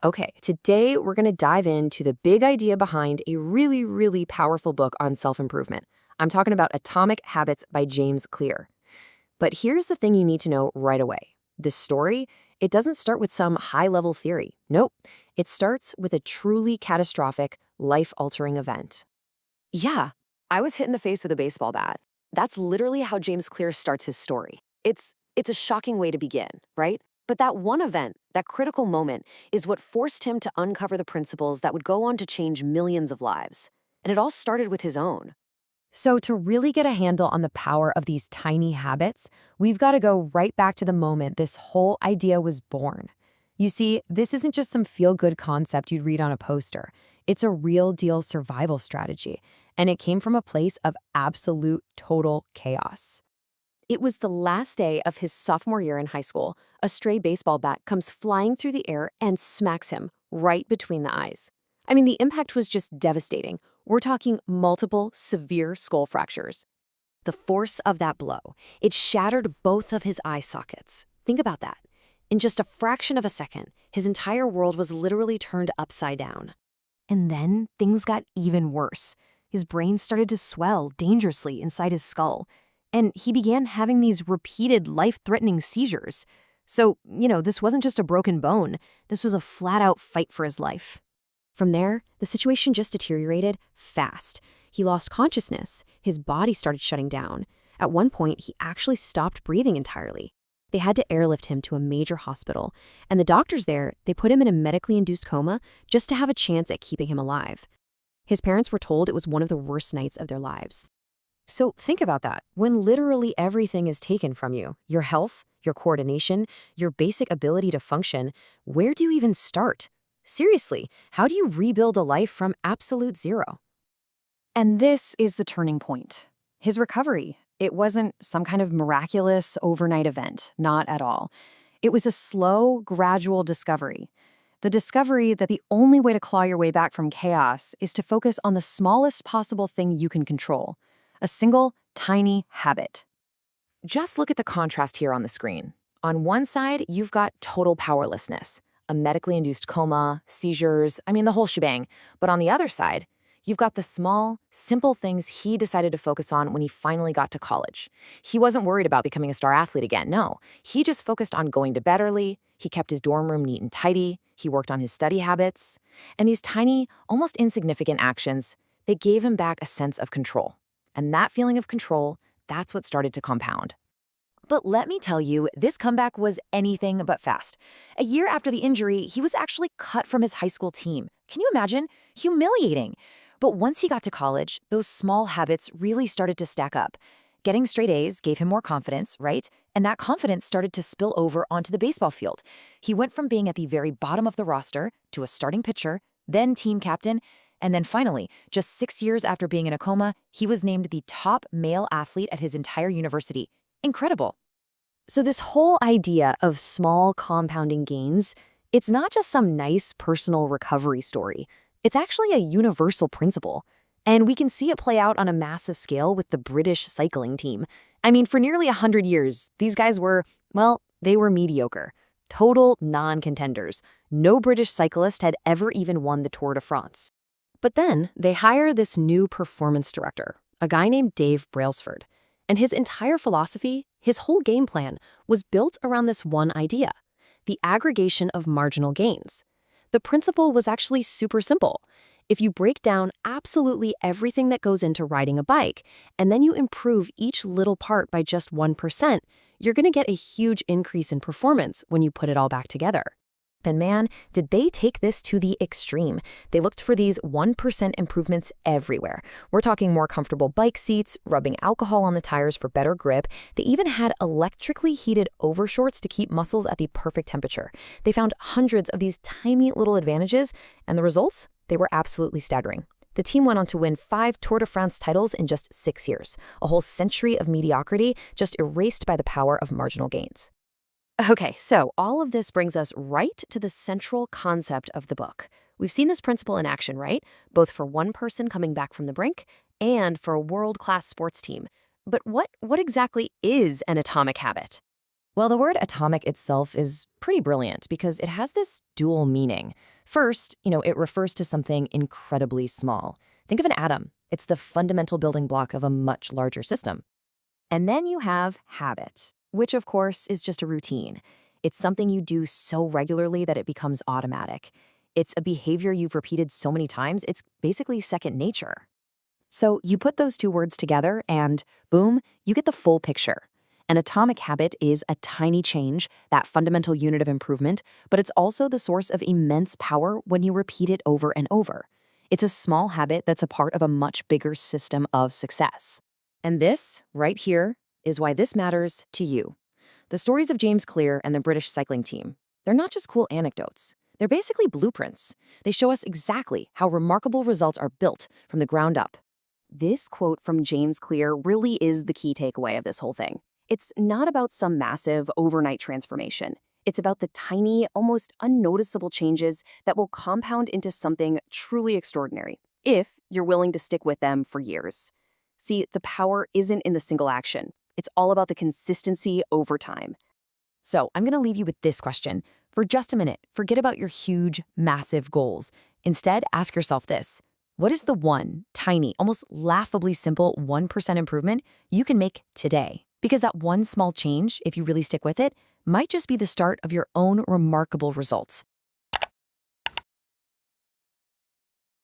Okay, today we're going to dive into the big idea behind a really, really powerful book on self-improvement. I'm talking about Atomic Habits by James Clear. But here's the thing you need to know right away. This story, it doesn't start with some high-level theory. Nope. It starts with a truly catastrophic, life-altering event. Yeah, I was hit in the face with a baseball bat. That's literally how James Clear starts his story. It's a shocking way to begin, right? But that one event, that critical moment, is what forced him to uncover the principles that would go on to change millions of lives. And it all started with his own. So, to really get a handle on the power of these tiny habits, we've got to go right back to the moment this whole idea was born. You see, this isn't just some feel-good concept you'd read on a poster. It's a real-deal survival strategy, and it came from a place of absolute, total chaos. It was the last day of his sophomore year in high school. A stray baseball bat comes flying through the air and smacks him right between the eyes. I mean, the impact was just devastating. We're talking multiple severe skull fractures. The force of that blow, it shattered both of his eye sockets. Think about that. In just a fraction of a second, his entire world was literally turned upside down. And then things got even worse. His brain started to swell dangerously inside his skull, and he began having these repeated life-threatening seizures. So, this wasn't just a broken bone. This was a flat-out fight for his life. From there, the situation just deteriorated fast. He lost consciousness. His body started shutting down. At one point, he actually stopped breathing entirely. They had to airlift him to a major hospital, and the doctors there, they put him in a medically induced coma just to have a chance at keeping him alive. His parents were told it was one of the worst nights of their lives. So think about that. When literally everything is taken from you, your health, your coordination, your basic ability to function, where do you even start? Seriously, how do you rebuild a life from absolute zero? And this is the turning point. His recovery. It wasn't some kind of miraculous overnight event, not at all. It was a slow, gradual discovery. The discovery that the only way to claw your way back from chaos is to focus on the smallest possible thing you can control. A single, tiny habit. Just look at the contrast here on the screen. On one side, you've got total powerlessness, a medically induced coma, seizures, the whole shebang. But on the other side, you've got the small, simple things he decided to focus on when he finally got to college. He wasn't worried about becoming a star athlete again, no. He just focused on going to bed early, he kept his dorm room neat and tidy, he worked on his study habits. And these tiny, almost insignificant actions, they gave him back a sense of control. And that feeling of control, that's what started to compound. But let me tell you, this comeback was anything but fast. A year after the injury, he was actually cut from his high school team. Can you imagine? Humiliating. But once he got to college, those small habits really started to stack up. Getting straight A's gave him more confidence, right? And that confidence started to spill over onto the baseball field. He went from being at the very bottom of the roster to a starting pitcher, then team captain, and then finally, just 6 years after being in a coma, he was named the top male athlete at his entire university. Incredible. So this whole idea of small compounding gains, it's not just some nice personal recovery story. It's actually a universal principle. And we can see it play out on a massive scale with the British cycling team. For nearly 100 years, these guys were, they were mediocre. Total non-contenders. No British cyclist had ever even won the Tour de France. But then they hire this new performance director, a guy named Dave Brailsford. And his entire philosophy, his whole game plan, was built around this one idea, the aggregation of marginal gains. The principle was actually super simple. If you break down absolutely everything that goes into riding a bike, and then you improve each little part by just 1%, you're going to get a huge increase in performance when you put it all back together. And man, did they take this to the extreme. They looked for these 1% improvements everywhere. We're talking more comfortable bike seats, rubbing alcohol on the tires for better grip. They even had electrically heated overshorts to keep muscles at the perfect temperature. They found hundreds of these tiny little advantages, and the results? They were absolutely staggering. The team went on to win 5 Tour de France titles in just 6 years, a whole century of mediocrity just erased by the power of marginal gains. Okay, so all of this brings us right to the central concept of the book. We've seen this principle in action, right? Both for one person coming back from the brink and for a world-class sports team. But what exactly is an atomic habit? Well, the word atomic itself is pretty brilliant because it has this dual meaning. First, it refers to something incredibly small. Think of an atom. It's the fundamental building block of a much larger system. And then you have habit, which of course is just a routine. It's something you do so regularly that it becomes automatic. It's a behavior you've repeated so many times, it's basically second nature. So you put those two words together and boom, you get the full picture. An atomic habit is a tiny change, that fundamental unit of improvement, but it's also the source of immense power when you repeat it over and over. It's a small habit that's a part of a much bigger system of success. And this, right here, is why this matters to you. The stories of James Clear and the British cycling team, they're not just cool anecdotes. They're basically blueprints. They show us exactly how remarkable results are built from the ground up. This quote from James Clear really is the key takeaway of this whole thing. It's not about some massive overnight transformation. It's about the tiny, almost unnoticeable changes that will compound into something truly extraordinary, if you're willing to stick with them for years. See, the power isn't in the single action. It's all about the consistency over time. So I'm going to leave you with this question. For just a minute, forget about your huge, massive goals. Instead, ask yourself this. What is the one, tiny, almost laughably simple 1% improvement you can make today? Because that one small change, if you really stick with it, might just be the start of your own remarkable results.